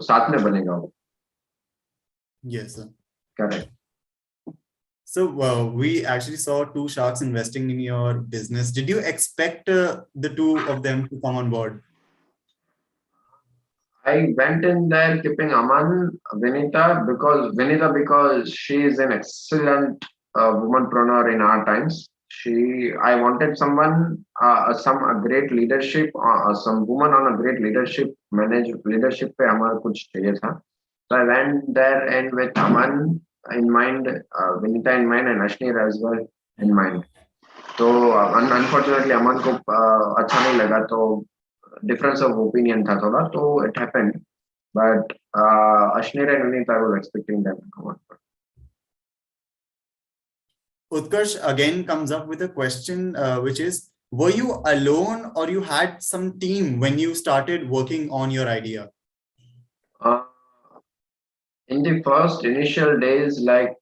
साथ में बनेगा वो. Yes, sir. Correct. So we actually saw two sharks investing in your business. Did you expect the two of them to come on board? I went in there keeping Aman, Vinita, because she is an excellent womanpreneur in our times. I wanted someone, a great leadership, some woman on a great leadership, leadership पे हमारा कुछ चाहिए था. So I went there and with Aman in mind, Vinita in mind, and Ashnir as well in mind. So unfortunately Aman को अच्छा नहीं लगा, तो difference of opinion था थोड़ा, तो it happened. But Ashnir and Vinita, I was expecting them to come on. Utkarsh again comes up with a question, which is, were you alone or you had some team when you started working on your idea? In the first initial days, like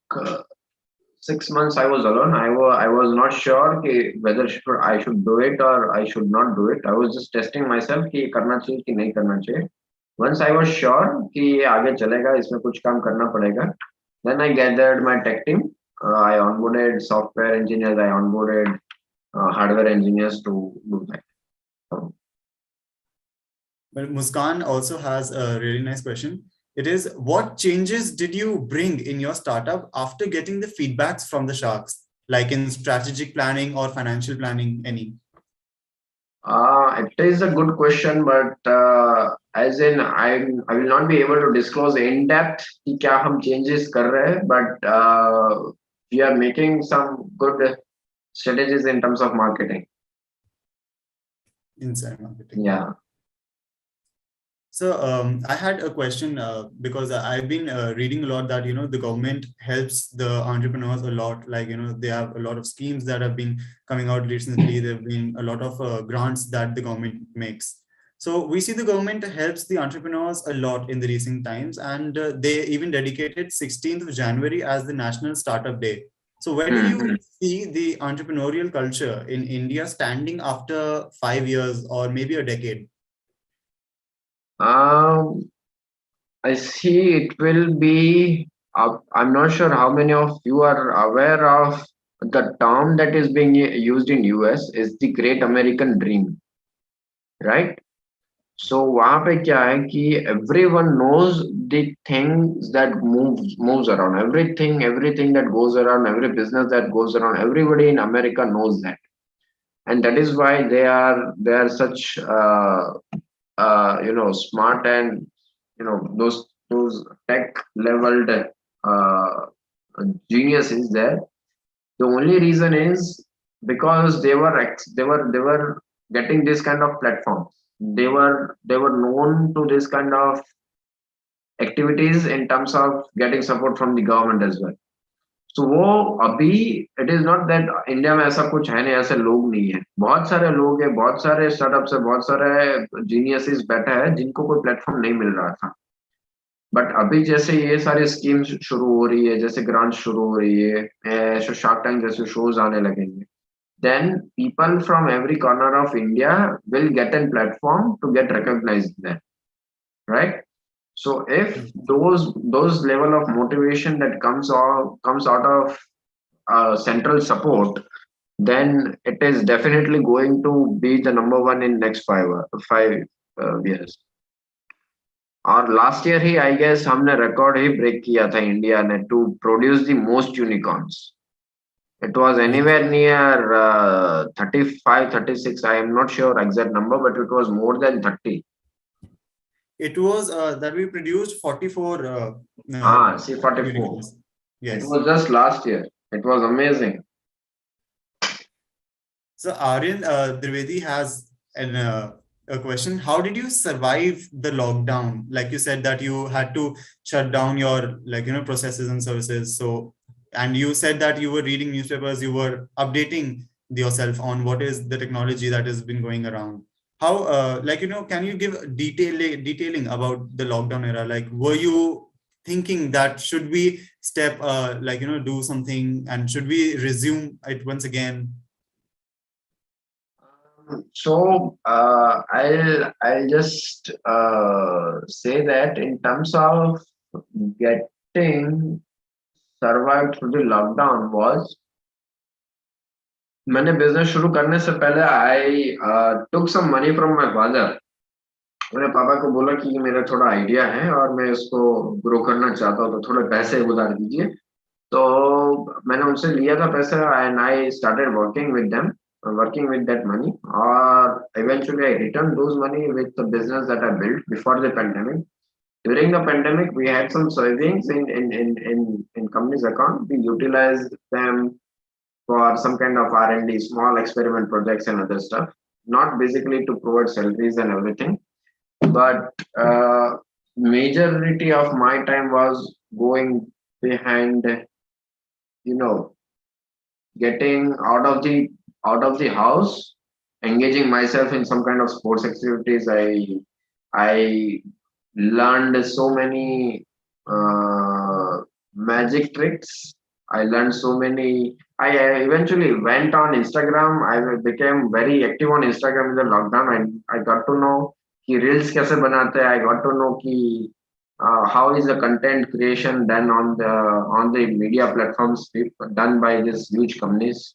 6 months, I was alone. I was not sure whether I should do it or I should not do it. I was just testing myself कि करना चाहिए कि नहीं करना चाहिए. Once I was sure कि ये आगे चलेगा, इसमें कुछ काम करना पड़ेगा, then I gathered my tech team. I onboarded software engineers. I onboarded hardware engineers to do that. But Muskan also has a really nice question. It is, what changes did you bring in your startup after getting the feedbacks from the sharks, like in strategic planning or financial planning, any? It is a good question, but as in I will not be able to disclose in depth कि क्या हम changes कर रहे हैं, but we are making some good strategies in terms of marketing. Inside marketing. Yeah. So I had a question because I've been reading a lot that, the government helps the entrepreneurs a lot. Like, they have a lot of schemes that have been coming out recently. There have been a lot of grants that the government makes. So we see the government helps the entrepreneurs a lot in the recent times, and they even dedicated 16th of January as the National Startup Day. So where do you see the entrepreneurial culture in India standing after 5 years or maybe a decade? I see it will be. I'm not sure how many of you are aware of the term that is being used in US is the Great American Dream, right? So वहाँ पे क्या है कि everyone knows the things that moves around, everything that goes around, every business that goes around, everybody in America knows that, and that is why they are such smart, and those tech leveled geniuses there. The only reason is because they were getting this kind of platforms. They were known to this kind of activities in terms of getting support from the government as well. So वो अभी it is not that India में ऐसा कुछ है नहीं, ऐसे लोग नहीं है. बहुत सारे लोग हैं, बहुत सारे स्टार्टअप्स है, बहुत सारे जीनियसेस बैठे हैं जिनको कोई प्लेटफॉर्म नहीं मिल रहा था. बट अभी जैसे ये सारी स्कीम्स शुरू हो रही है, जैसे ग्रांट शुरू हो रही है, शार्क टैंक जैसे शोज आने लगेंगे, then people from every corner of India will get a platform to get recognized there, right? So if those level of motivation that comes out of central support, then it is definitely going to be the number one in next 5 years. और last year ही I guess हमने record ही break किया था India ने to produce the most unicorns. It was anywhere near 35, 36. I am not sure exact number, but it was more than 30. It was that we produced 44. See, 44. Unicorns. Yes. It was just last year. It was amazing. So Aryan Trivedi has a question. How did you survive the lockdown? Like you said that you had to shut down your processes and services. So, and you said that you were reading newspapers, you were updating yourself on what is the technology that has been going around. How, can you give detailing about the lockdown era? Like, were you thinking that should we step, do something, and should we resume it once again? So I'll just say that in terms of getting survived through the lockdown was, मैंने business शुरू करने से पहले आई took some money from my father. मैंने पापा को बोला कि मेरा थोड़ा आइडिया है और मैं इसको ग्रो करना चाहता हूँ, तो थोड़े पैसे उधार दीजिए. तो मैंने उनसे लिया था पैसा and I started working with them, working with that money, or eventually I returned those money with the business that I built before the pandemic. During the pandemic, we had some savings in company's account. We utilized them for some kind of R&D, small experiment projects and other stuff. Not basically to provide salaries and everything, but majority of my time was going behind, you know, getting out of the house, engaging myself in some kind of sports activities. I learned so many magic tricks. I learned so many. I eventually went on Instagram. I became very active on Instagram in the lockdown. I got to know कि reels कैसे बनाते हैं. I got to know कि how is the content creation done on the media platforms done by these huge companies,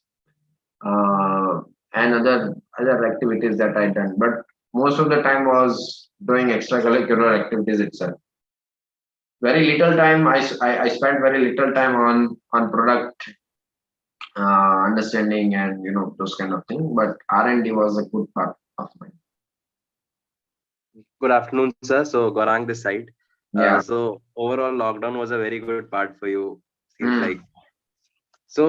uh, and other activities that I done. But most of the time was doing extracurricular activities itself. Very little time I spent very little time on product understanding and those kind of things. But R&D was a good part of mine. Good afternoon, sir. So Gorang this side. Yeah. So overall, lockdown was a very good part for you. Seems Mm. like. So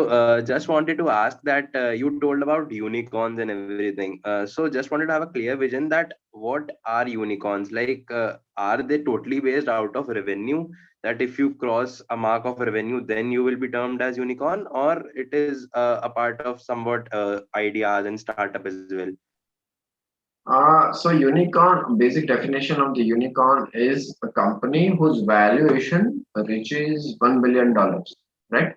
just wanted to ask that you told about unicorns and everything. So just wanted to have a clear vision that what are unicorns? Like, are they totally based out of revenue? That if you cross a mark of revenue, then you will be termed as unicorn, or it is a part of somewhat ideas and startup as well. So unicorn, basic definition of the unicorn is a company whose valuation reaches $1 billion, right?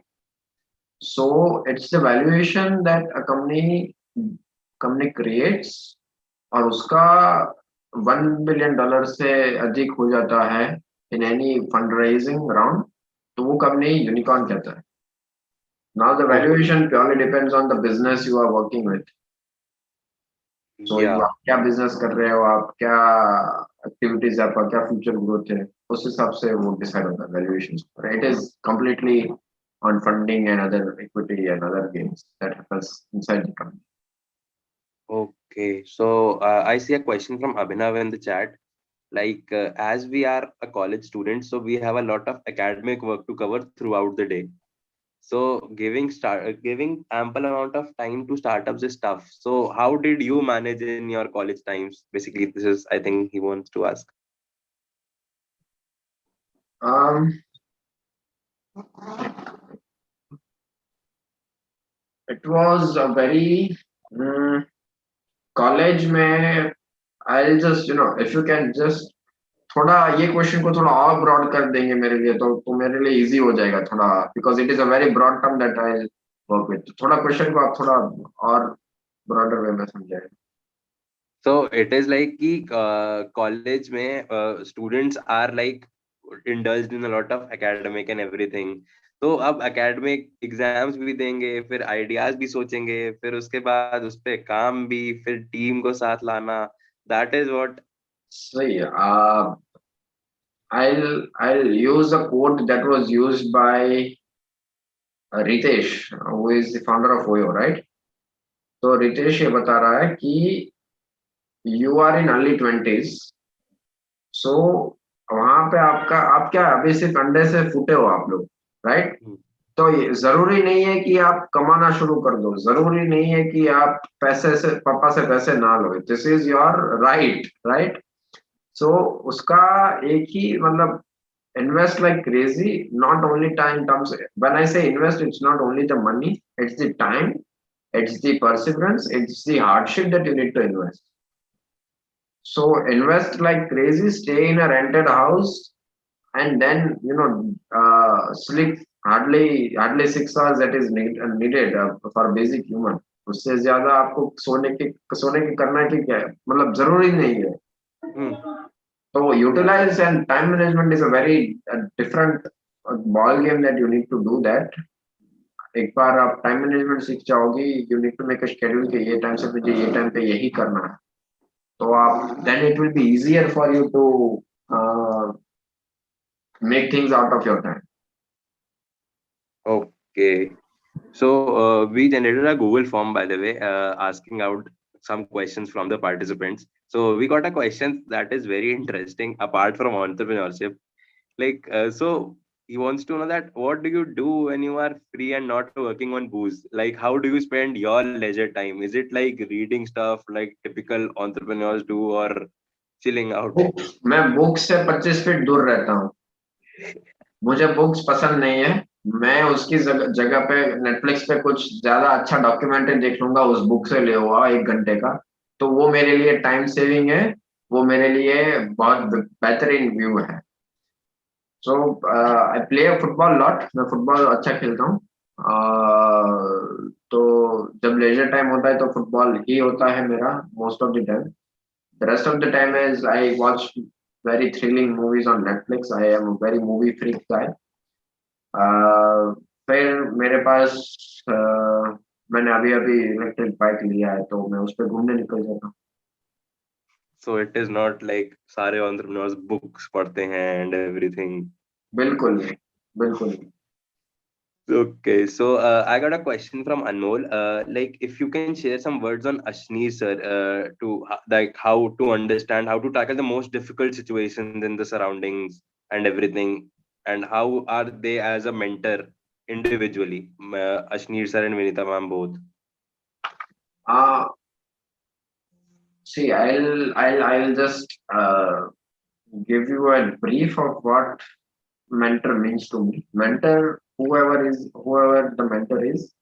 So it's the valuation that a company creates, और उसका $1 billion से अधिक हो जाता है in any fundraising round, तो वो company unicorn कहता है. Now the valuation purely depends on the business you are working with. So Yeah. आप क्या बिजनेस कर रहे हो, आप क्या एक्टिविटीज, आपका क्या फ्यूचर ग्रोथ है, उस हिसाब से वो डिसाइड होता है valuation. It is completely on funding and other equity and other gains that happens inside the company. Okay, so I see a question from Abhinav in the chat. Like, as we are a college student, so we have a lot of academic work to cover throughout the day. So giving ample amount of time to startups is tough. So how did you manage in your college times? Basically, this is, I think he wants to ask. It was a very college में, I'll just if you can just थोड़ा ये question को थोड़ा और broad कर देंगे मेरे लिए, तो मेरे लिए इजी हो जाएगा थोड़ा, because it is a very broad term that I work with. थोड़ा क्वेश्चन को आप थोड़ा और ब्रॉडर वे में समझाएं. So it is like कि college में students are like indulged in a lot of academic and everything. तो अब academic exams भी देंगे, फिर ideas भी सोचेंगे, फिर उसके बाद उस पे काम भी, फिर team को साथ लाना. That is what. सही है. I'll use a quote that was used by Ritesh, who is the founder of Oyo, right? तो रितेश ये बता रहा है कि you are in early 20s, so वहां पे आप क्या अभी सिर्फ अंडे से फूटे हो आप लोग, राइट? तो ये जरूरी नहीं है कि आप कमाना शुरू कर दो, जरूरी नहीं है कि आप पैसे से पापा से पैसे ना लो. This is your right, right? So उसका एक ही मतलब, invest like crazy, not only time terms. When I say invest, it's not only the money, it's the time, it's the perseverance, it's the hardship that you need to invest. So invest like crazy, stay in a rented house, and then sleep hardly 6 hours that is needed for basic human. उससे ज्यादा आपको सोने की करना की क्या है, मतलब जरूरी नहीं है। तो utilize and time management is a very different ball game that you need to do that. एक बार आप टाइम मैनेजमेंट सीख जाओगी, you need to make a schedule कि ये टाइम से मुझे ये टाइम पे यही करना है, तो आप then it will be easier for you to make things out of your time. Okay. So we generated a Google form, by the way, asking out some questions from the participants. So we got a question that is very interesting apart from entrepreneurship. Like, so he wants to know that what do you do when you are free and not working on Booz? Like, how do you spend your leisure time? Is it like reading stuff like typical entrepreneurs do, or chilling out? मैं book से 25 feet दूर रहता हूँ, मुझे books पसंद नहीं है। मैं उसकी जगह पे नेटफ्लिक्स पे कुछ ज्यादा अच्छा डॉक्यूमेंट्री देख लूंगा उस बुक से ले हुआ 1 घंटे का, तो वो मेरे लिए टाइम सेविंग है, वो मेरे लिए बहुत बेहतरीन व्यू है। सो आई प्ले फुटबॉल लॉट, मैं फुटबॉल अच्छा खेलता हूँ। तो जब लेजर टाइम होता है तो फुटबॉल ही होता है मेरा most of the time. The rest of the time is I watch very thrilling movies on Netflix. I am a very movie freak guy. फिर मेरे पास मैंने अभी अभी इलेक्ट्रिक बाइक लिया है, तो मैं उस पर घूमने निकल जाता हूँ। So it is not like सारे entrepreneurs books पढ़ते हैं and everything. बिल्कुल बिल्कुल। Okay, so I got a question from Anmol. Like, if you can share some words on Ashneer sir, like how to understand, how to tackle the most difficult situations in the surroundings and everything, and how are they as a mentor individually, Ashneer sir and Vinita ma'am both. Uh, See, I'll just give you a brief of what mentor means to me. Mentor, whoever the mentor is,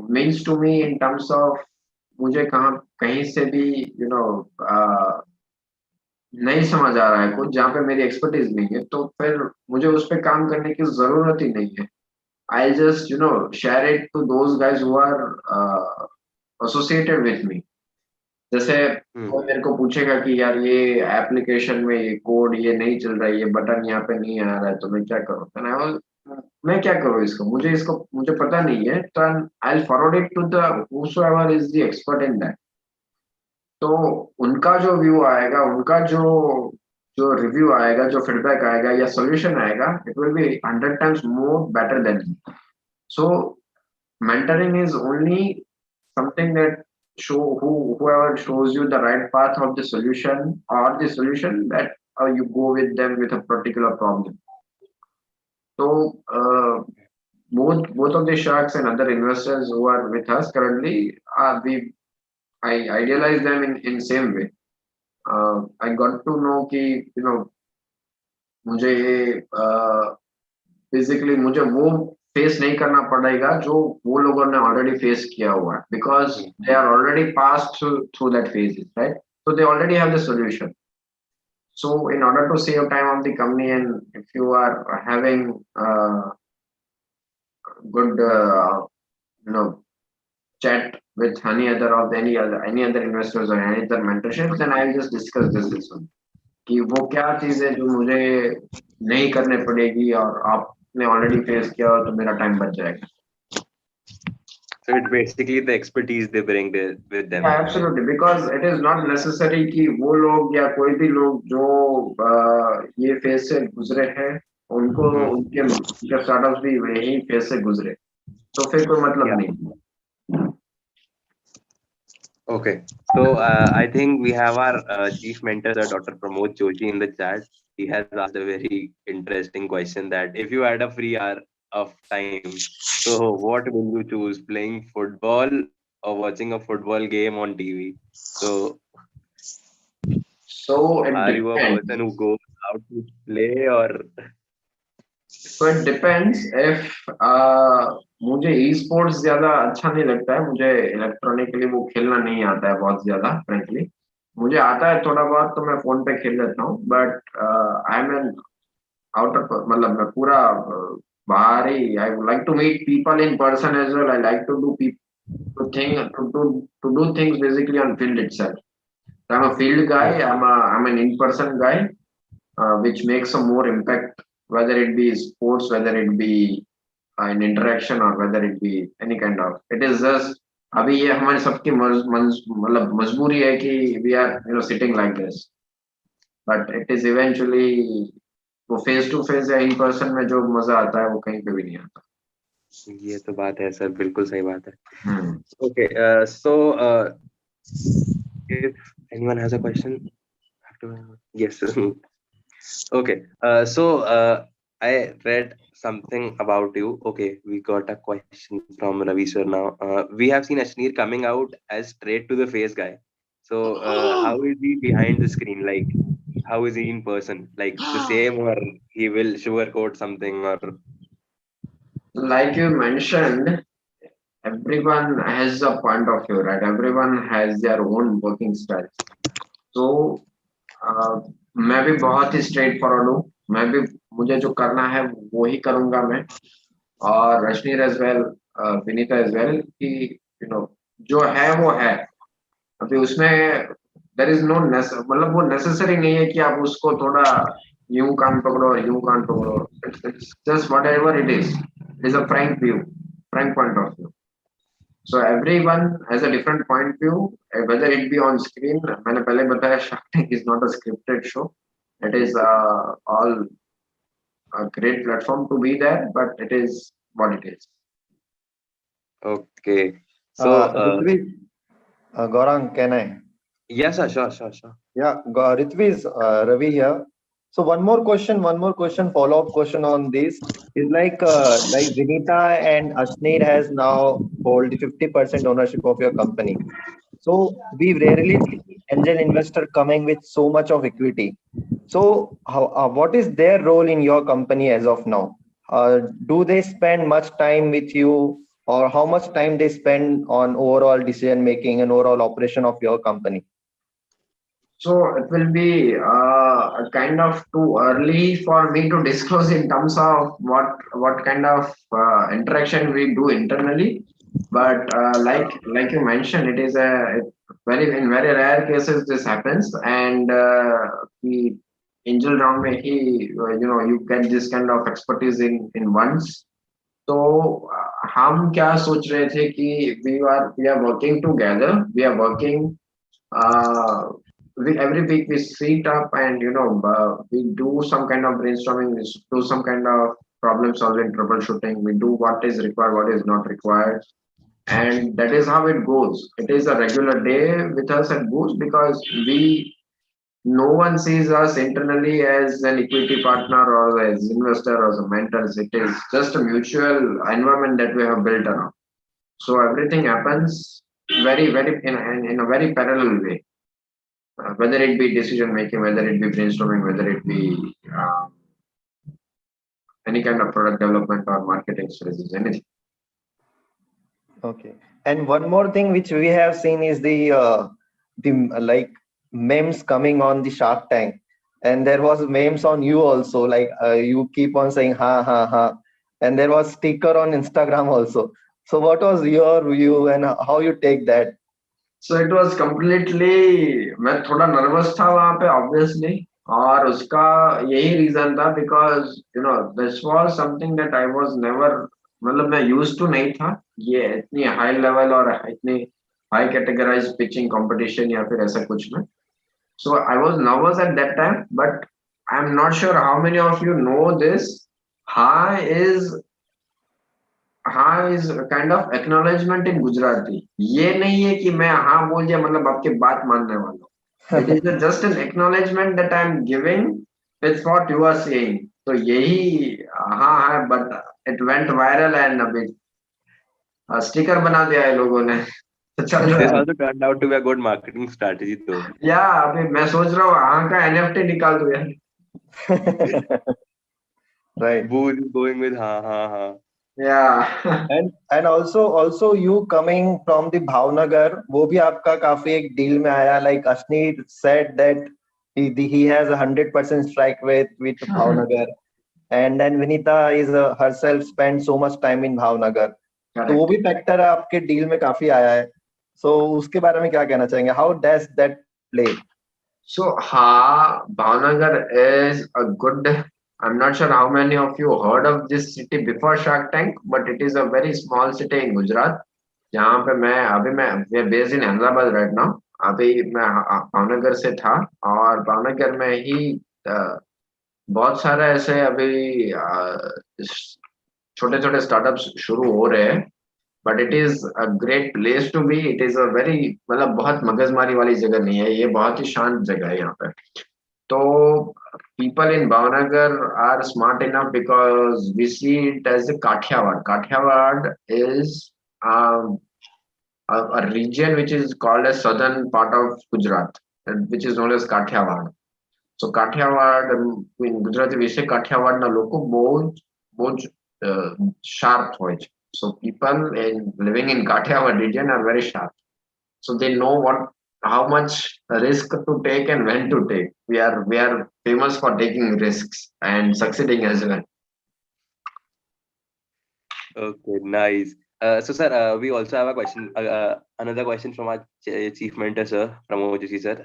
means to me in terms of मुझे कहीं से भी नहीं समझ आ रहा है कुछ जहाँ पे मेरी एक्सपर्टीज नहीं है, तो फिर मुझे उस पर काम करने की जरूरत ही नहीं है। I just share it to those guys who are associated with me. जैसे कोई मेरे को पूछेगा कि यार ये एप्लीकेशन में ये कोड ये नहीं चल रहा है, ये बटन यहाँ पे नहीं आ रहा है, तो मैं क्या करूँ? मैं क्या करूँ इसको, मुझे पता नहीं है, तो I forward it to the whosoever is the expert in that. तो उनका जो व्यू आएगा, उनका जो जो रिव्यू आएगा, जो फीडबैक आएगा या सॉल्यूशन आएगा, it will B 100 times more better than me. So mentoring is only something that whoever shows you the right path of the solution, or the solution that you go with them with a particular problem. So both of the sharks and other investors who are with us currently, I idealize them in same way. I got to know कि मुझे basically मुझे वो face नहीं करना पड़ेगा जो वो लोगों ने ऑलरेडी फेस किया हुआ है, because they are already pass through that phase, right? So they already have the solution. So in order to save time of the company, and if you are having good chat with any other investors or any other mentorships, then I'll just discuss this one कि वो क्या चीज है जो मुझे नहीं करने पड़ेगी और आपने ऑलरेडी फेस किया हो, तो मेरा टाइम बच जाएगा। So it's basically the expertise they bring with them. Yeah, absolutely, because it is not necessary कि वो लोग या कोई भी लोग जो ये फेज से गुजरे हैं, उनको उनके स्टार्टअप्स भी यही फेज से गुजरे, तो फिर कोई मतलब नहीं। Okay, so I think we have our chief mentor, Dr. Pramod Joshi, in the chat. He has asked a very interesting question that if you had a free hour of time, so what will you choose, playing football or watching a football game on TV? So are you a person who goes out to play, or? So it depends. If मुझे e sports ज्यादा अच्छा नहीं लगता है, मुझे electronically वो खेलना नहीं आता है बहुत ज्यादा, फ्रेंकली। मुझे आता है थोड़ा बहुत, तो मैं फोन पे खेल लेता हूँ, but I am an outer, मतलब मैं पूरा बाहर ही, I would like to meet people in person as well, I like to do to think to do things basically on field itself. I'm a field guy. I'm an in-person guy, which makes a more impact, whether it be sports, whether it be an interaction, or whether it be any kind of. It is just अभी ये हमारे सबकी मतलब मजबूरी है कि we are sitting like this, but it is eventually वो face to face या इन पर्सन में जो मजा आता है वो कहीं पे भी नहीं आता. ये तो बात है सर, बिल्कुल सही बात है. Hmm. Okay, so if anyone has a question, yes. Okay, so I read something about you. Okay, we got a question from Ravi sir now. We have seen Ashneer coming out as straight to the face guy. So how is he behind the screen? Like, how is he in person? Like the same, or he will sugarcoat something, or Like you mentioned, everyone has a point of view, right? Everyone has their own working style. So मैं भी बहुत ही straight forward हूँ. मैं भी मुझे जो करना है वो ही करूंगा मैं, और Rashmi as well, Vinita as well, कि जो है वो है. अभी उसमें देर इज नो मतलब वो नेसेसरी नहीं है कि आप उसको थोड़ा यूं कान पकड़ो और यूं कान पकड़ो. It's just what ever it is a Frank view, Frank point of view. So everyone has a different point of view, whether it be on screen. मैंने पहले बताया Shark Tank is not a scripted show. It is all a great platform to be there, but it is what it is. okay. So Rutvij, Gaurang, can I? yes, sir, sure. Yeah, Rutvij, Ravi here. So one more question, follow-up question on this is like Vinita and Ashneer has now hold the 50% ownership of your company. So we rarely see angel investor coming with so much of equity. So how, what is their role in your company as of now? Do they spend much time with you, or how much time they spend on overall decision making and overall operation of your company? So it will be kind of too early for me to disclose in terms of what kind of interaction we do internally. But like you mentioned, it is a very in very rare cases this happens, and the angel round में ही you get this kind of expertise in once. तो हम क्या सोच रहे थे कि we are working together, we are working. Every week we sit up and we do some kind of brainstorming, we do some kind of problem solving, troubleshooting, we do what is required, what is not required, and that is how it goes. It is a regular day with us at Booz, because no one sees us internally as an equity partner or as investor or as a mentors. It is just a mutual environment that we have built around. So everything happens very in a very parallel way. Whether it be decision making, whether it be brainstorming, whether it be any kind of product development or marketing strategies, anything. Okay. And one more thing which we have seen is the like memes coming on the Shark Tank, and there was memes on you also. Like you keep on saying ha ha ha, and there was sticker on Instagram also. So what was your view and how you take that? So it was completely, मैं थोड़ा nervous था वहाँ पे obviously, और उसका यही reason था because this was something that I was never, मतलब मैं used to नहीं था ये इतनी high level और इतनी high categorized pitching competition या फिर ऐसा कुछ में. So I was nervous at that time, but I'm not sure how many of you know this. Hi is a kind of acknowledgement in Gujarati. ये नहीं है कि मैं हाँ बोल दिया मतलब आपके बात मानने वाला हूँ. It is just an acknowledgement that I'm giving with what you are saying. तो यही हाँ है, but it went viral and अभी स्टिकर बना दिया है लोगों ने. चल रहा this है. also turned out to be a good marketing strategy though. Yeah, अभी मैं सोच रहा हूँ हाँ का NFT निकाल दूँ यार. Right. Booz is going with ha. Yeah. and also you coming from the Bhavnagar, वो भी आपका काफी एक deal में आया. Like Ashneer said that he has 100% strike with Bhavnagar, and then Vinita is herself spent so much time in Bhavnagar. तो वो भी फैक्टर आपके डील में काफी आया है, सो उसके बारे में क्या कहना चाहेंगे, how does that play? So, Bhavnagar is a good. I'm not sure how many of you heard of this city before Shark Tank, but it is a very small city in Gujarat. जहाँ पे मैं based in Ahmedabad right now. अभी मैं भावनगर से था, और भावनगर में ही बहुत सारे ऐसे अभी छोटे छोटे स्टार्टअप्स शुरू हो रहे हैं. But it is a great place to be. It is a very, मतलब बहुत मगजमारी वाली जगह नहीं है, ये बहुत ही शांत जगह है यहाँ पे. तो people in Bhavnagar are smart enough because we see it as a Kathiawad. Kathiawad is a region which is called as southern part of Gujarat, which is known as Kathiawad. So Kathiawad, in Gujarati we say Kathiawad na લોકો બહુ sharp હોય છે. So people living in Kathiawad region are very sharp. So they know how much risk to take and when to take. We are famous for taking risks and succeeding as well. Okay, nice. So, sir, we also have a question, another question from our chief mentor, sir, Pramod Joshi, sir.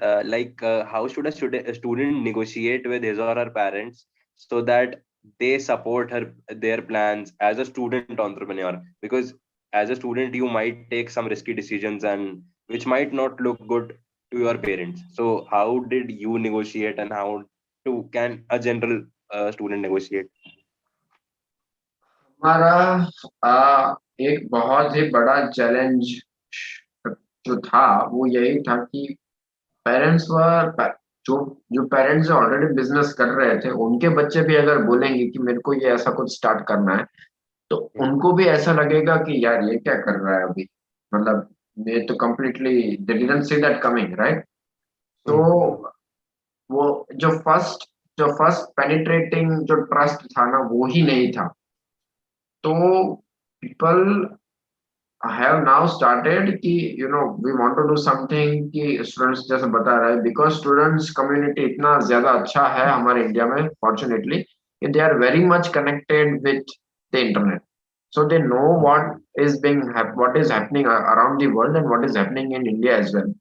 How should a student negotiate with his or her parents so that they support their plans as a student entrepreneur? Because as a student, you might take some risky decisions and which might not look good to your parents. So, how did you negotiate, and how can a general student negotiate? हमारा एक बहुत ही बड़ा challenge जो था वो यही था कि पेरेंट्स जो पेरेंट्स ऑलरेडी बिजनेस कर रहे थे, उनके बच्चे भी अगर बोलेंगे कि मेरे को ये ऐसा कुछ स्टार्ट करना है, तो उनको भी ऐसा लगेगा कि यार ये क्या कर रहा है अभी, मतलब ये तो completely they didn't see that coming, right? तो वो जो फर्स्ट पेनिट्रेटिंग जो ट्रस्ट था ना, वो ही नहीं था. तो पीपल have now started कि we want to do something कि स्टूडेंट्स जैसे बता रहे हैं, बिकॉज स्टूडेंट्स कम्युनिटी इतना ज्यादा अच्छा है हमारे इंडिया में fortunately, they are very much connected with the internet, so they know what is happening around the world and what is happening in India as well.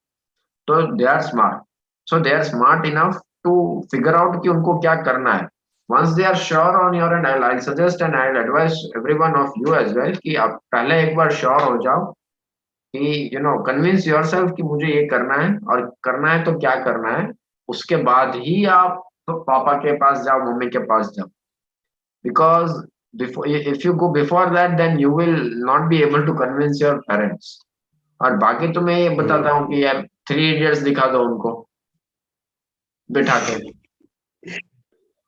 So they are smart enough to figure out कि उनको क्या करना है. Once they are sure on your end, I'll suggest and I'll advise every one of you as well कि आप पहले एक बार sure हो जाओ कि convince yourself कि मुझे ये करना है, और करना है तो क्या करना है. उसके बाद ही आप तो पापा के पास जाओ, मम्मी के पास जाओ. Because if you go before that, then you will not be able to convince your parents. और बाकी तो मैं ये बताता हूँ कि यार 3 Idiots दिखा दो उनको बिठा के.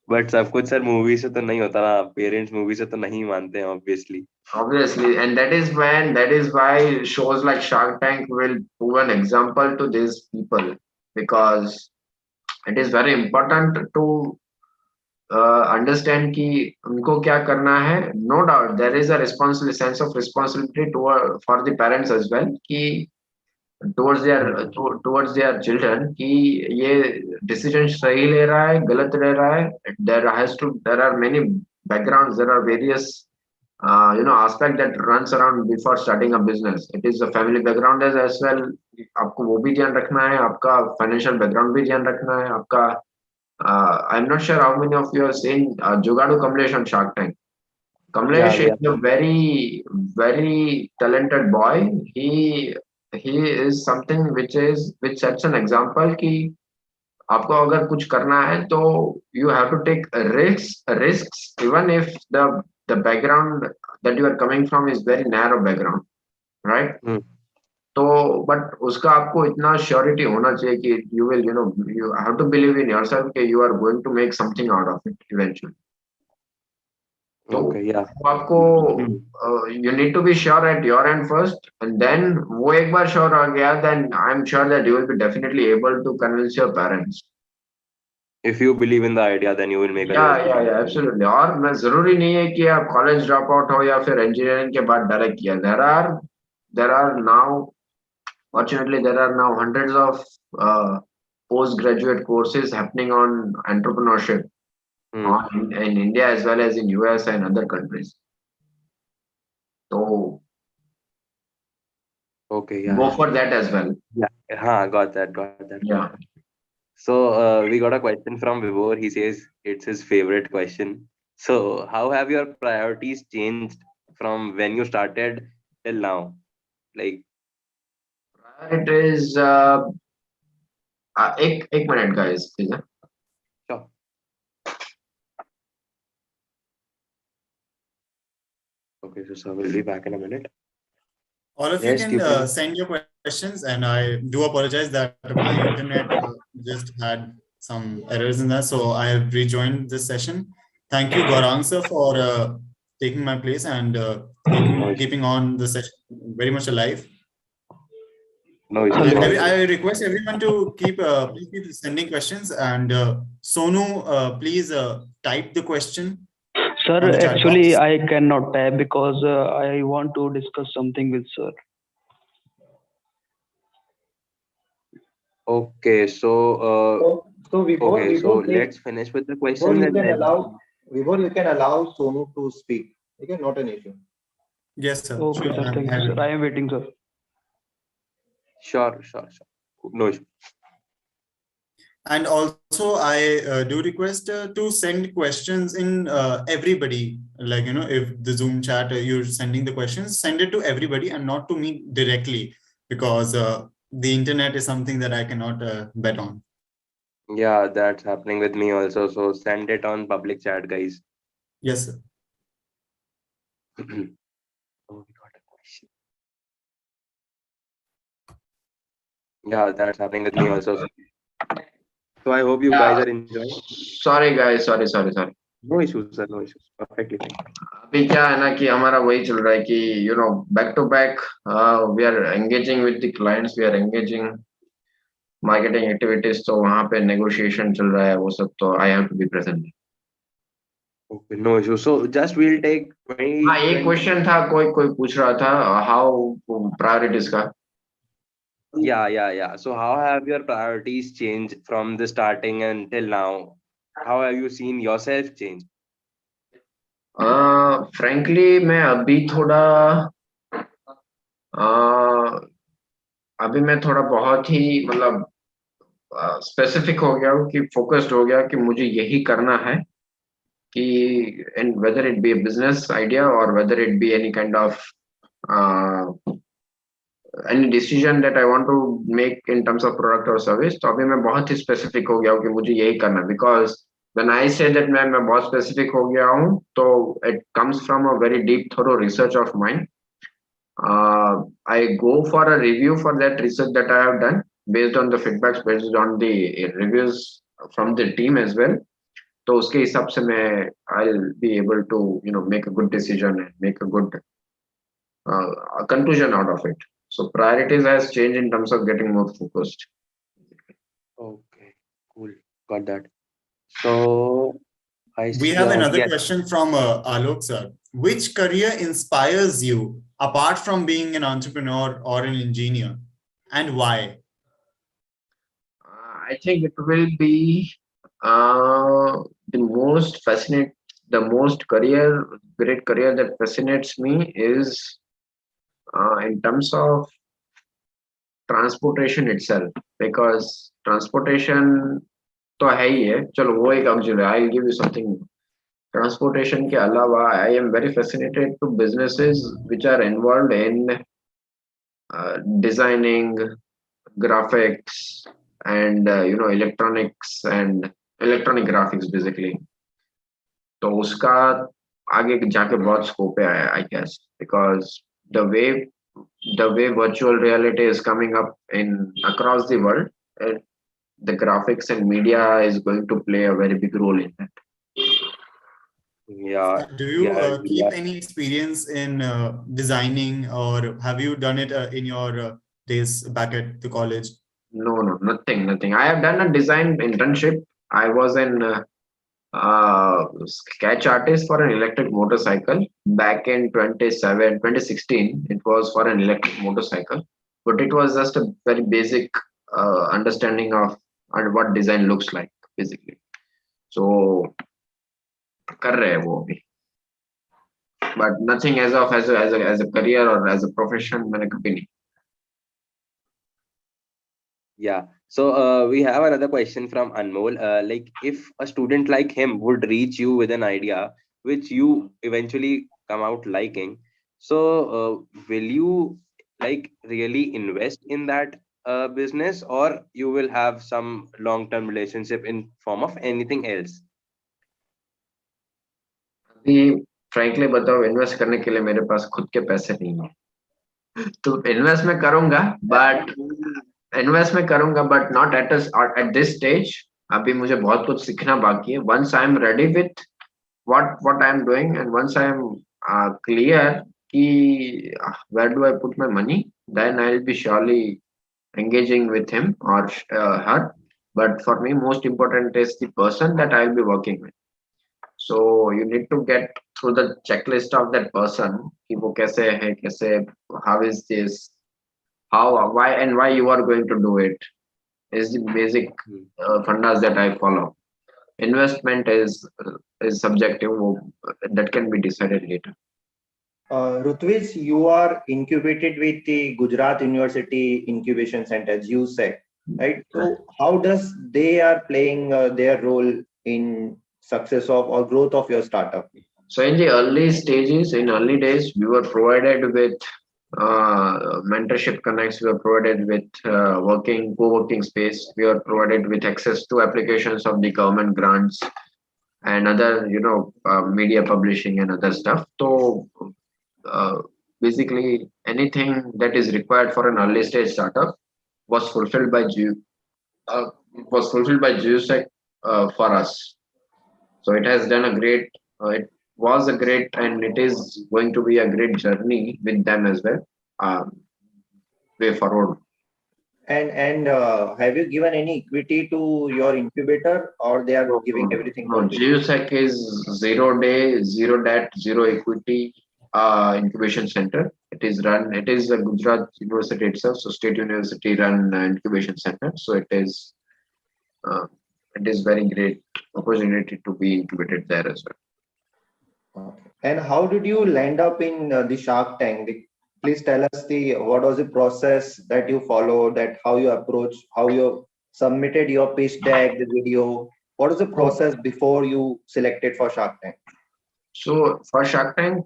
बट सब कुछ सर मूवी से तो नहीं होता ना, पेरेंट्स मूवी से तो नहीं मानते हैं obviously, and that is why shows like Shark Tank will prove an example to these people, because it is very important to understand कि उनको क्या करना है. No doubt there is a sense of responsibility for the parents as well कि towards their children कि ये decision सही ले रहा है, गलत ले रहा है. There are many backgrounds, there are various aspect that runs around before starting a business. It is a family background as well. आपको वो भी ध्यान रखना है, आपका financial background भी ध्यान रखना है, आपका I'm not sure how many of you have seen जुगाड़ू Kamlesh on Shark Tank. Kamlesh is a very, very talented boy. He is something which sets an example कि आपको अगर कुछ करना है तो you have to take risks even if the background that you are coming from is very narrow background, right? तो but उसका आपको इतना श्योरिटी होना चाहिए कि you have to believe in yourself कि you are going to make something out of it eventually. तो आपको you need to be sure at your end first, and then वो एक बार sure हो गया, then I'm sure that you will be definitely able to convince your parents. If you believe in the idea, then you will make yeah, absolutely. और मैं जरूरी नहीं है कि आप कॉलेज ड्रॉप आउट हो या फिर इंजीनियरिंग के बाद डायरेक्ट किया. there are now fortunately there are now hundreds of postgraduate courses happening on entrepreneurship in India as well as in US and other countries. So Okay, yeah, Go yeah. for that as well. Yeah, got that, got that. Yeah. So we got a question from Vibhor. He says it's his favorite question. So how have your priorities changed from when you started till now? Like, It is एक minute guys please. sure. Okay, so sir, we'll be back in a minute. All of you Yes, can you can. send your questions, and I do apologize that my internet just had some errors in that, so I have rejoined this session. Thank you, Gaurang sir, for taking my place and No issue. keeping on the session very much alive. No issue. And No Hello. issue. I request everyone to please keep sending questions, and Sonu, please type the question Sir, on the chat actually, box. I cannot type because I want to discuss something with sir. Okay, so So okay, so Vibhor, let's finish with the Vibhor, questions you and can then allow Sonu to speak. Okay, not an issue. Yes, sir. Okay, Sure. sir. Thank you, sir. I am waiting, sir. sure, sure, sure. No issue. And also, I do request to send questions in everybody. Like, if the Zoom chat, you're sending the questions, send it to everybody and not to me directly, because the internet is something that I cannot bet on. Yeah, that's happening with me also. So send it on public chat, guys. Yes, sir. Oh, we got a question. Yeah, that's happening with me also. So I hope you guys are enjoying. Sorry guys, sorry. No issues, sir. No issues. Perfectly fine. अभी क्या है ना कि हमारा वही चल रहा है कि back to back we are engaging with the clients, we are engaging marketing activities, तो वहां पे नेगोशिएशन चल रहा है वो सब, तो I have to be present. Okay, no issue. So just we'll take 20. हाँ, एक क्वेश्चन था, कोई पूछ रहा था हाउ प्रायोरिटीज का. Yeah. So how have your priorities changed from the starting until now? How have you seen yourself change? Frankly मैं अभी थोड़ा बहुत ही मतलब स्पेसिफिक हो गया हूँ, कि फोकस्ड हो गया कि मुझे यही करना है, कि and whether it be a business idea और whether it be any kind of any decision that I want to make in terms of product और सर्विस. तो अभी मैं बहुत ही स्पेसिफिक हो गया हूँ कि मुझे यही करना है, because when I say that मैं बहुत स्पेसिफिक हो गया हूँ, तो it comes from a very deep thorough research of mind. I go for a review for that research that I have done, based on the feedbacks, based on the reviews from the team as well. तो उसके हिसाब से मैं I'll be able to make a good decision and make a good conclusion out of it. So priorities has changed in terms of getting more focused. Okay, cool. Got that. So We have another question from Alok sir. Which career inspires you apart from being an entrepreneur or an engineer, and why? I think it will be the most great career that fascinates me is in terms of transportation itself, because transportation तो है ही है, चलो वो एक auxiliary. I'll give you something. Transportation के अलावा I am very fascinated to businesses which are involved in designing, graphics, and electronics and electronic graphics basically. तो उसका आगे जाके बहुत स्कोप है, I guess, because the way virtual reality is coming up in across the world, the graphics and media is going to play a very big role in that. Yeah. Do you keep Yeah. any experience in designing, or have you done it in your days back at the college? No, nothing. I have done a design internship. I was an sketch artist for an electric motorcycle back in 2016. It was for an electric motorcycle, but it was just a very basic understanding of what design looks like basically. So कर रहे हैं वो अभी, but nothing as a career or as a profession मैंने कभी नहीं. Yeah. So we have another question from Anmol. Like, if a student like him would reach you with an idea which you eventually come out liking, so will you like really invest in that business, or you will have some long-term relationship in form of anything else? अभी frankly बताओ, invest करने के लिए मेरे पास खुद के पैसे नहीं है, तो इन्वेस्ट में करूंगा, but not at this stage. अभी मुझे बहुत कुछ सीखना बाकी है. Once I am ready with what I am doing, and once I am clear ki where do I put my money, then I'll be surely engaging with him or her. But for me, most important is the person that I'll be working with. So you need to get through the checklist of that person ki wo kaise hai, kaise, how is this, how, why, and why you are going to do it, is the basic fundas that I follow. Investment is subjective, that can be decided later. Rutvij, you are incubated with the Gujarat University Incubation Center, GUSEC, right? So how does they are playing their role in success of or growth of your startup? So in the early stages, in early days, we were provided with mentorship connects. We were provided with co-working space. We were provided with access to applications of the government grants and other, media publishing and other stuff. So basically, anything that is required for an early stage startup was fulfilled by GUSEC for us. So it has done a great. It was a great, and it is going to be a great journey with them as well. Way forward. And have you given any equity to your incubator, or they are giving everything? No, GUSEC is 0 day, 0 debt, 0 equity incubation center. It is a Gujarat University itself, so State University run incubation center. So it is very great opportunity to be incubated there as well. Okay. And how did you land up in the Shark Tank? Please tell us what was the process that you followed, that how you approached, how you submitted your pitch deck, the video. What was the process before you selected for Shark Tank? So for Shark Tank,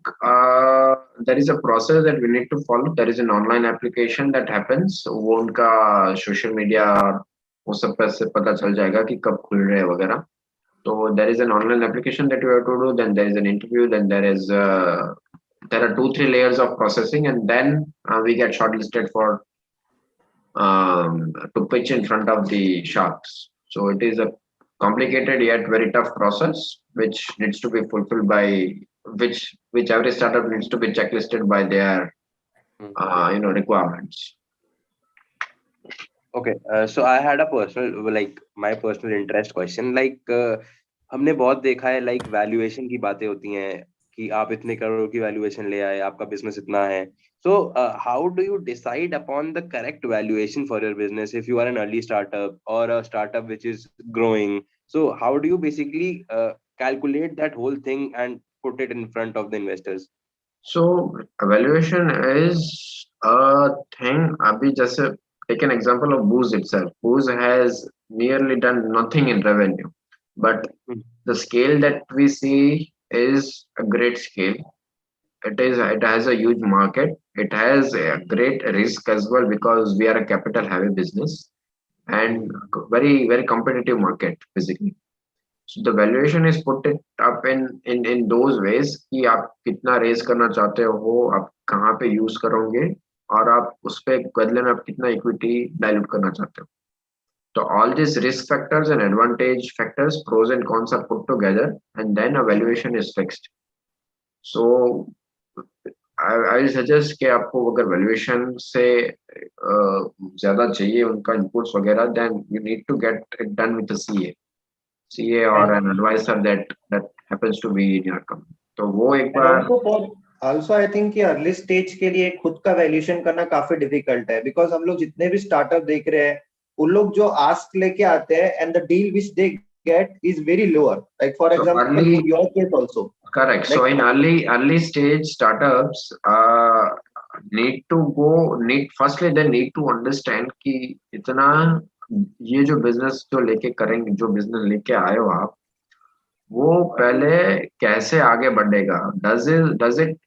there is a process that we need to follow. There is an online application that happens. वो उनका social media वो सब पर से पता चल जाएगा कि कब खुल रहे हैं वगैरह. So there is an online application that you have to do. Then there is an interview. Then there are 2-3 layers of processing, and then we get shortlisted for to pitch in front of the sharks. So it is a complicated yet very tough process, which needs to be fulfilled by which every startup needs to be checklisted by their requirements. Okay, so I had my personal interest question. हमने बहुत देखा है valuation की बातें होती हैं कि आप इतने करोड़ की वैल्यूएशन ले आए, आपका बिजनेस इतना है. So how do you decide upon the correct valuation for your business if you are an early startup or a startup which is growing? So how do you basically calculate that whole thing and put it in front of the investors? So evaluation is a thing. Abhi just take an example of Booz itself. Booz has nearly done nothing in revenue, but the scale that we see is a great scale. It has a huge market. It has a great risk as well because we are a capital heavy business and very, very competitive market basically. So the valuation is put it up in those ways कि आप कितना raise करना चाहते हो, आप कहाँ पे use करोगे और आप उस पे बदले में आप कितना equity dilute करना चाहते हो. So all these risk factors and advantage factors, pros and cons are put together, and then a valuation is fixed. So I will suggest कि आपको अगर valuation से ज़्यादा चाहिए उनका inputs वगैरह, then you need to get it done with a CA or an advisor that happens to be in your company. तो वो एक बार Also I think कि early stage के लिए खुद का valuation करना काफी difficult है because हम लोग जितने भी startup देख रहे हैं उन लोग जो ask लेके आते हैं and the deal which they get is very lower. Like for example, in your case also. Correct. So in early stage startups, firstly they need to understand कि इतना ये जो business जो लेके करेंगे, जो business लेके आए हो आप, वो पहले कैसे आगे बढ़ेगा? Does it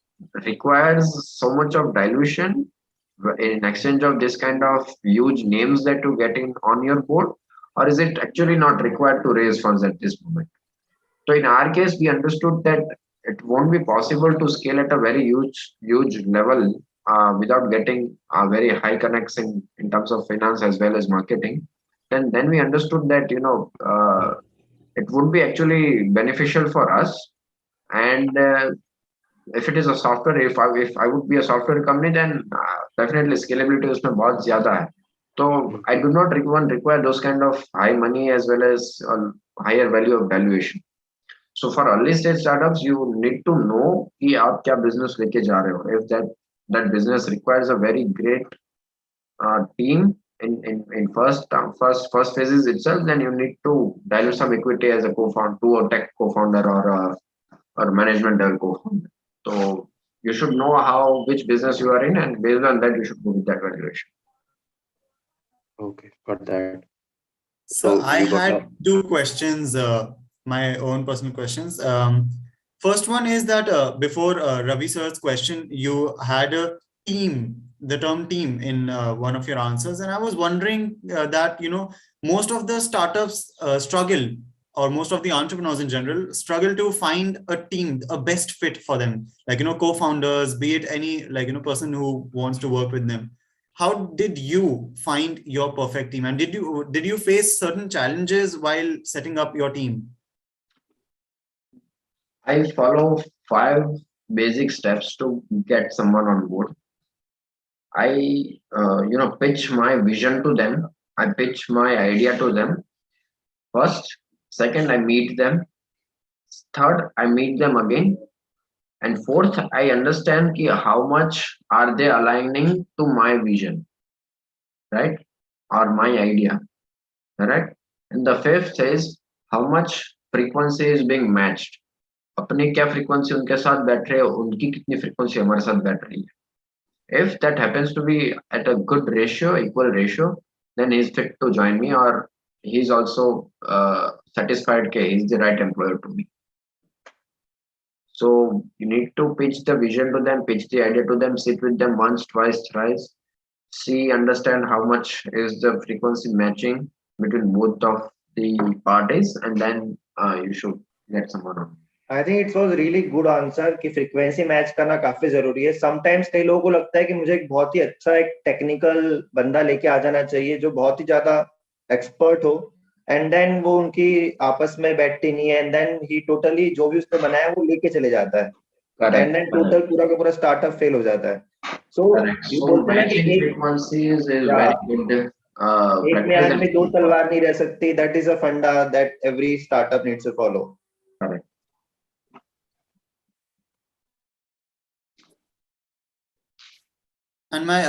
requires so much of dilution in exchange of this kind of huge names that you're getting on your board, or is it actually not required to raise funds at this moment? So in our case, we understood that it won't be possible to scale at a very huge level without getting a very high connection in terms of finance as well as marketing. Then we understood that it would be actually beneficial for us. And if it is a software, if I would be a software company, then definitely scalability उसमें बहुत ज़्यादा है. So I do not require those kind of high money as well as higher value of valuation. So for early stage startups, you need to know कि आप क्या business लेके जा रहे हो. If that business requires a very great team in first phases itself, then you need to dilute some equity as a co-founder, to a tech co-founder or management level co-founder. So you should know which business you are in, and based on that, you should go with that valuation. Okay, got that. So So I you got had two questions, my own personal questions. First one is that before Ravi sir's question, you had a team, the term team in one of your answers. And I was wondering that, most of the startups struggle, or most of the entrepreneurs in general struggle to find a team, a best fit for them. Like, co-founders, be it any, person who wants to work with them. How did you find your perfect team, and did you face certain challenges while setting up your team? I follow 5 basic steps to get someone on board. I pitch my vision to them. I pitch my idea to them first. Second, I meet them. Third, I meet them again. And fourth, I understand how much are they aligning to my vision, right? Or my idea, correct? And the fifth is how much frequency is being matched. अपनी क्या frequency उनके साथ बैठ रहे हैं, उनकी कितनी frequency हमारे साथ बैठ रही है. If that happens to be at a good ratio, equal ratio, then he's fit to join me, or he's also satisfied that he's the right employer to me. So you need to pitch the vision to them, pitch the idea to them, sit with them once, twice, thrice, see, understand how much is the frequency matching between both of the parties, and then you should get someone on. I think it's was really good answer कि frequency match करना काफी जरूरी है. Sometimes कई लोगों को लगता है कि मुझे एक बहुत ही अच्छा एक टेक्निकल बंदा लेके आ जाना चाहिए जो बहुत ही ज्यादा एक्सपर्ट हो, एंड देन वो उनकी आपस में बैठती नहीं है, एंड देन ही टोटली जो भी उसने बनाया वो लेके चले जाता है, एंड देन टोटल पूरा का पूरा स्टार्टअप फेल हो जाता है. सो ये बोलते हैं ना कि एक frequencies is very good. एक में आदमी दो तलवार नहीं रह सकती. That is a funda that every startup needs to follow. Correct. And my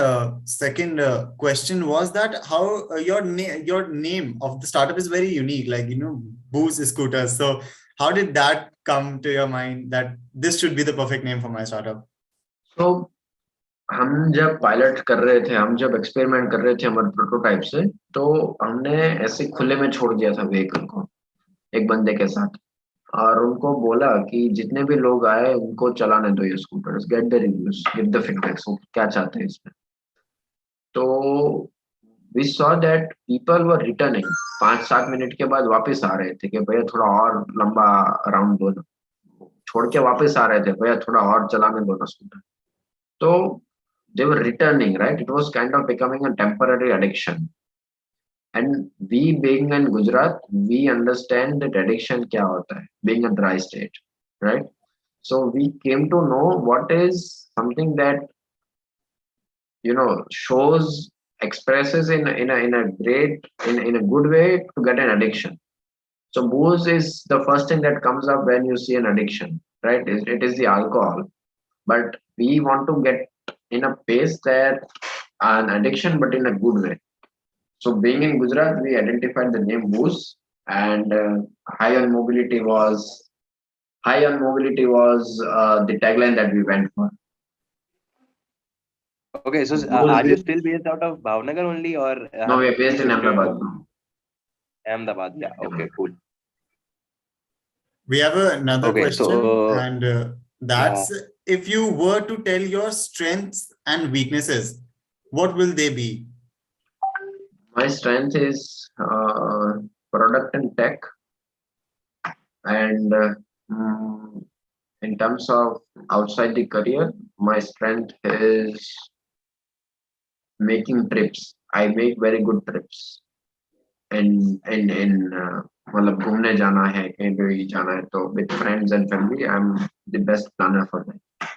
second question was that how your name of the startup is very unique, like Booz scooters. So how did that come to your mind that this should be the perfect name for my startup? So हम जब pilot कर रहे थे, हम जब experiment कर रहे थे हमारे प्रोटोटाइप से, तो हमने ऐसे खुले में छोड़ दिया था व्हीकल को एक बंदे के साथ, और उनको बोला कि जितने भी लोग आए उनको चलाने दो ये scooters, get the reviews, get the feedbacks, वो क्या चाहते हैं इसमें. तो we saw that people were returning. 5-7 minute के बाद वापस आ रहे थे कि भैया थोड़ा और लंबा राउंड दो ना, छोड़ के वापस आ रहे थे, भैया थोड़ा और चलाने दो ना स्कूटर. तो they were returning, right? It was kind of becoming a temporary addiction. And we being in Gujarat, we understand that addiction kya hota hai, being a dry state, right? So we came to know what is something that shows, expresses in a good way to get an addiction. So booze is the first thing that comes up when you see an addiction, right? It is the alcohol, but we want to get in a pace that an addiction, but in a good way. So being in Gujarat, we identified the name Booz, and high on mobility was the tagline that we went for. Okay, so Booz are you based. still based out of Bhavnagar only, or No, have we you are based in shifted Ahmedabad from now. Ahmedabad? Yeah, okay, cool. We have another Okay, question, so and yeah, that's if you were to tell your strengths and weaknesses, what will they be? My strength is product and tech, and in terms of outside the career, my strength is making trips. I make very good trips. In मतलब घूमने जाना है कहीं पे भी जाना है तो with friends and family I'm the best planner for that.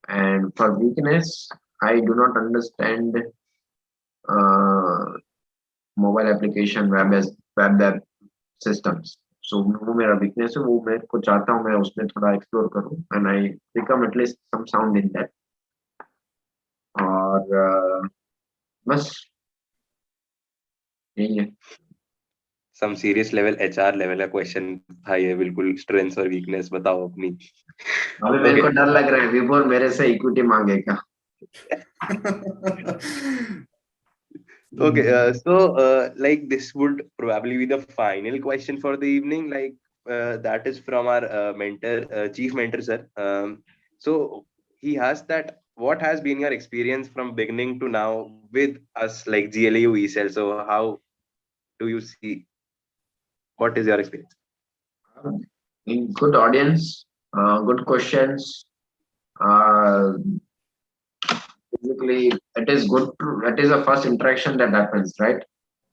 And for weakness, I do not understand uh, mobile application web systems. So वो मेरा weakness है, वो मैं को चाहता हूँ मैं उसमें थोड़ा explore करूँ and I become at least some sound in that. और बस यही है. some serious level HR level का question था ये, बिल्कुल strengths और weakness बताओ अपनी. अभी मेरे Okay. को डर लग रहा है विभोर मेरे से इक्विटी मांगेगा. Okay, so like this would probably be the final question for the evening. Like that is from our mentor, chief mentor, sir. So he asked that what has been your experience from beginning to now with us, like GLAU ESL? So how do you see? What is your experience? Good audience, good questions. Uh, Basically, it is good. It is the first interaction that happens, right?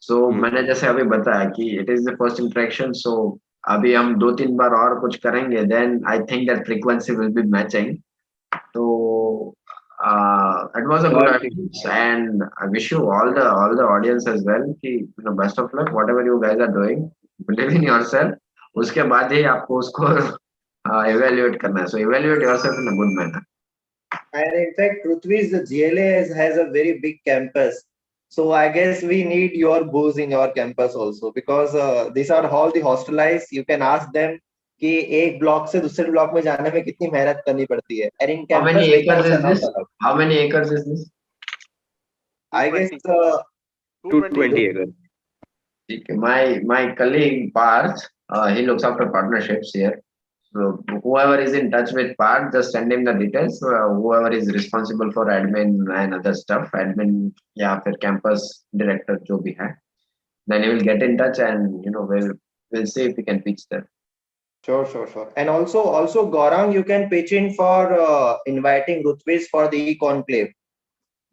So मैंने जैसे अभी बताया कि it is the first interaction. So अभी हम 2-3 बार और कुछ करेंगे. Then I think that frequency will be matching. So it was a good Sure thing. audience, and I wish you all the audience as well. कि best of luck. Whatever you guys are doing, believe in yourself. उसके बाद ही आपको उसको evaluate करना है. So evaluate yourself in a good manner. And in fact, Rutvij, the GLA has a very big campus. So I guess we need your Booz in your campus also, because these are all the hostelized. You can ask them कि एक block से दूसरे block में जाने में कितनी मेहनत करनी पड़ती है. And in How many campus देखो acres is setup this? अलग. How many acres is this? I guess 220 acres. Okay. My colleague Parth, he looks after partnerships here. So whoever is in touch with Parth, just send him the details. Whoever is responsible for admin and other stuff, admin या फिर campus director जो भी है, then he will get in touch and we'll see if we can pitch there. Sure. And also Gaurang, you can pitch in for inviting Rutvij for the conclave.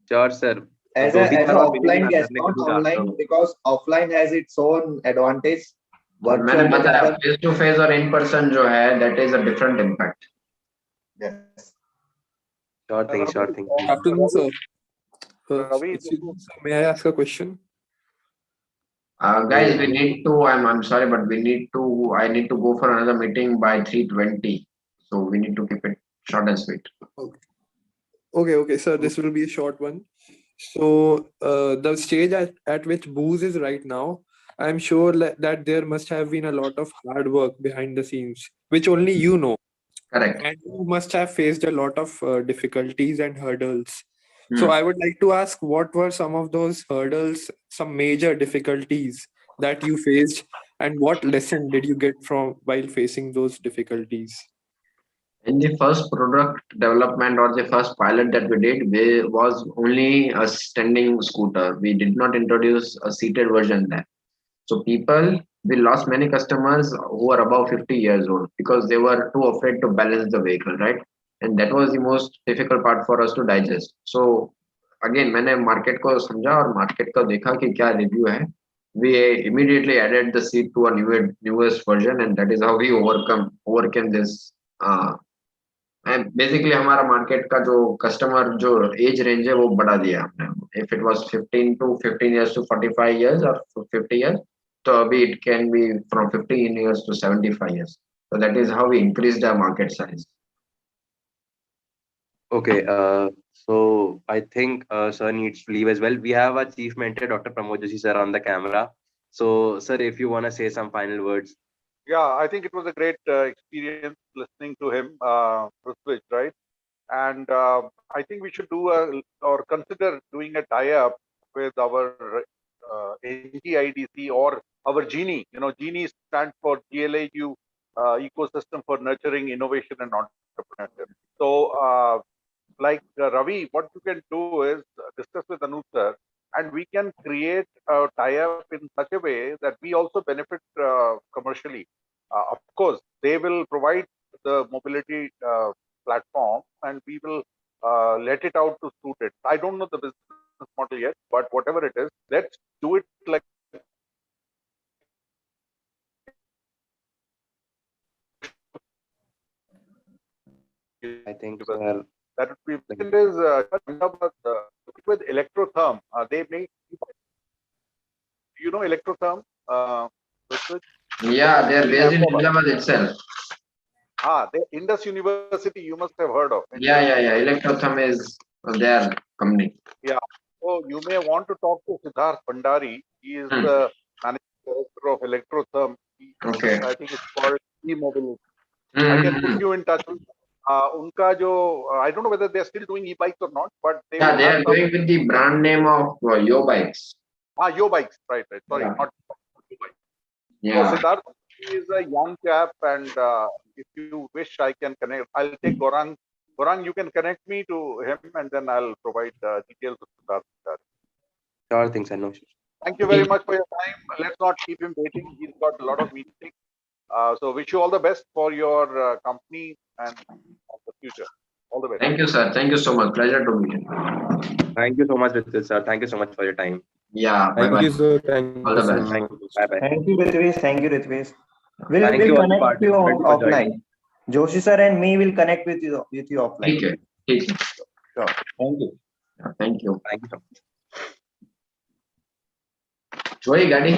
Sure, sir. As दो a तीन as bar a और मिलेंगे, offline मैं guest, करने के not लिए चाहता online, हूँ. because offline has its own advantage. और मैंने Virtual में बताया ज्यादा. face to face और in person जो है, that is a different impact. Yes. Sure thing. Afternoon, sir. Ravi, May I ask a question? Guys, we need to. I'm sorry, but we need to. I need to go for another meeting by 3:20. So we need to keep it short and sweet. Okay, sir. This will be a short one. So, the stage at which Booz is right now, I'm sure that there must have been a lot of hard work behind the scenes, which only you know. Correct. And you must have faced a lot of difficulties and hurdles. So I would like to ask, what were some of those hurdles, some major difficulties that you faced, and what lesson did you get from while facing those difficulties? In the first product development or the first pilot that we did, was only a standing scooter. We did not introduce a seated version there. So we lost many customers who are above 50 years old because they were too afraid to balance the vehicle, right? And that was the most difficult part for us to digest. So again, मैंने market को समझा और market को देखा कि क्या review है. We immediately added the seat to a newest version, and that is how we overcame this. And basically हमारा market का जो customer जो age range है वो बढ़ा दिया हमने. If it was 15 years to 45 years or 50 years, so it can be from 15 years to 75 years. So that is how we increased our market size. Okay, so I think sir needs to leave as well. We have our chief mentor, Dr. Pramod Joshi sir, on the camera. So, sir, if you want to say some final words. Yeah, I think it was a great experience listening to him, Rutvij, right? And I think we should do or consider doing a tie-up with our NGIDC or our Genie. Genie stands for GLAU ecosystem for nurturing innovation and entrepreneurship. So, Ravi, what you can do is discuss with Anup sir, and we can create a tie-up in such a way that we also benefit commercially. Of course, they will provide the mobility platform, and we will let it out to students. I don't know the business model yet, but whatever it is, let's do it like I think that would be. Second is with Electrotherm. They make, Electrotherm. Yeah, they are based in Hyderabad itself. The Indus University, you must have heard of. Yeah. Electrotham is their company. Yeah. So you may want to talk to Siddharth Bhandari. He is the managing director of Electrotherm. Okay. I think it's called e-mobility. Hmm. I can put you in touch with unka jo, I don't know whether they're still doing e-bikes or not, but they Yeah, will they have are some. going with the brand name of Yo Bikes. Yo bikes, right. Sorry, Yeah. not Yo bikes. Yeah. So Siddharth, he is a young chap, and if you wish, I can connect. I'll take Gorang. Gorang, you can connect me to him, and then I'll provide details of Siddharth. sure things, I know. Thank you very much for your time. Let's not keep him waiting. He's got a lot of meetings. So wish you all the best for your company and the future. All the best. Thank you, sir. Thank you so much. Pleasure to meet you. Thank you so much, Rutvij sir. Thank you so much for your time. Yeah. Thank Bye you, bye. sir. Thank All you the so best. Thank much. you. Bye bye. Thank you, Rutvij. Thank you, Rutvij. We'll Thank you all the connect you participants for offline. joining. Joshi sir and me will connect with you offline. ठीक है. ठीक है. Sure. Thank you. Yeah, thank you. Thank you so much. वही गाड़ी.